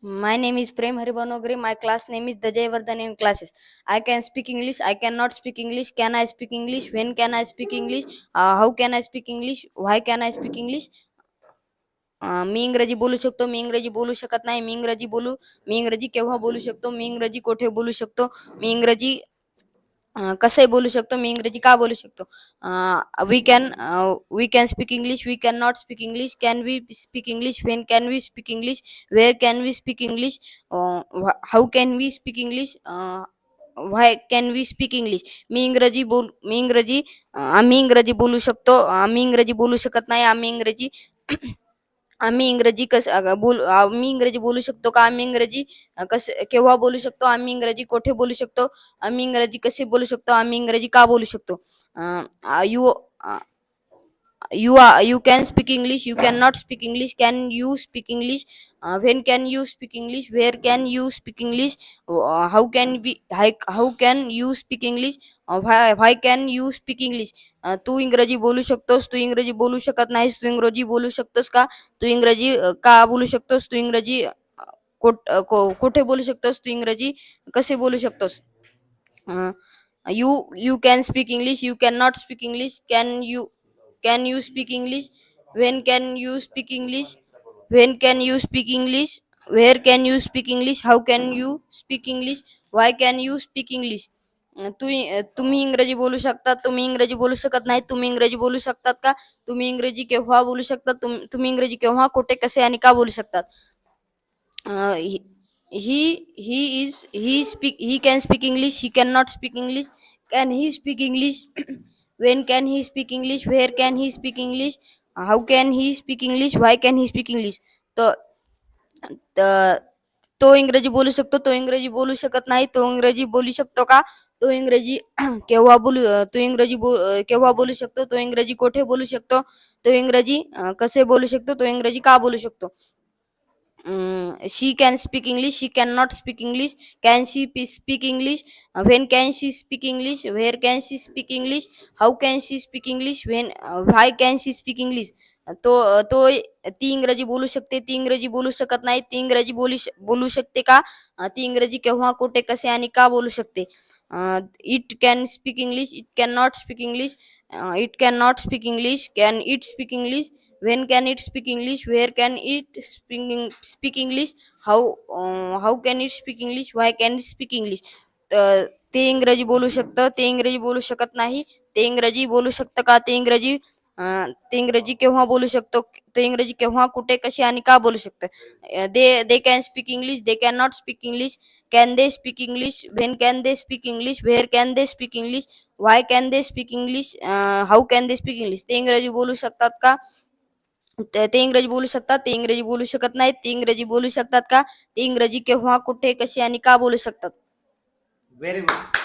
My name is Prem Haribanogri. My class name is Dajay Vardhan in classes. I can speak English. I cannot speak English. Can I speak English? When can I speak English? How can I speak English? Why can I speak English? मी इंग्रजी बोलू शकतो. मी इंग्रजी बोलू शकत नाही. मी इंग्रजी केव्हा बोलू शकतो? मी इंग्रजी कोठे बोलू शकतो? मी इंग्रजी कसं बोलू शकतो? मी इंग्रजी का बोलू शकतो? We can speak English. We can not speak English. Can we speak English? When can we speak English? Where can we speak English? How can we speak English? Why can we speak English? आम्ही इंग्रजी बोलू शकतो. आम्ही इंग्रजी बोलू शकत नाही. आम्ही इंग्रजी बोलू शकतो का? आम्ही इंग्रजी कसे केव्हा बोलू शकतो? आम्ही इंग्रजी कोठे बोलू शकतो? आम्ही इंग्रजी कसे बोलू शकतो? आम्ही इंग्रजी का बोलू शकतो? You you can speak English. You cannot speak English. Can you speak English? When can you speak English? Where can you speak English? How can you speak English? Why can you speak English? तू इंग्रजी बोलू शकतोस. तू इंग्रजी बोलू शकत नाहीस. तू इंग्रजी बोलू शकतोस का? तू इंग्रजी का बोलू शकतोस? तू इंग्रजी कुठे बोलू शकतोस? तू इंग्रजी कसे बोलू शकतोस? You can speak English. You cannot speak English. Can you speak English? When can you speak English? When can you speak English? Where can you speak English? How can you speak English? Why can you speak English? तुम्ही इंग्रजी बोलू शकता. तुम्ही इंग्रजी बोलू शकत नाही. तुम्ही इंग्रजी बोलू शकतात का? तुम्ही इंग्रजी केव्हा बोलू शकता? तुम्ही इंग्रजी केव्हा, कुठे, कसे आणि का बोलू शकतात? uh, he he can speak English. He cannot speak English. Can he speak English? When can he speak English? Where can he speak English? How can he speak English? Why can he speak English? तो त- तो इंग्रजी बोलू शकतो. तो इंग्रजी बोलू शकत नाही. तो इंग्रजी बोलू शकतो का? तो इंग्रजी केव्हा बोलू शकतो? तो इंग्रजी कोठे बोलू शकतो? तो इंग्रजी कसे बोलू शकतो? तो इंग्रजी का बोलू शकतो? She can speak English. She cannot speak English. Can she speak English? When can she speak English? Where can she speak English? How can she speak English? Why can she speak English? तो ती इंग्रजी बोलू शकते. ती इंग्रजी बोलू शकत नाही. ती इंग्रजी बोलू शकते का? ती इंग्रजी केव्हा, कुठे, कसे आणि का बोलू शकते? It can speak English. It can not speak English. It can not speak English. Can it speak English? When can it speak English? Where can it speak English? How can it speak English? Why can it speak English? ते इंग्रजी बोलू शकतं. ते इंग्रजी बोलू शकत नाही. ते इंग्रजी बोलू शकतं का? ते इंग्रजी केव्हा बोलू शकतो? ते इंग्रजी केव्हा, कुठे, कशी आणि का बोलू शकतं? They can speak English. They can not speak English. Can they speak English? When can they speak English? Where can they speak English? Y can they speak English? How can they speak English? ते इंग्रजी बोलू शकतात का? ते इंग्रजी बोलू शकतात. ते इंग्रजी बोलू शकत नाहीत. ते इंग्रजी बोलू शकतात का? ते इंग्रजी केव्हा, कुठे, कशी आणि का बोलू शकतात? Very good.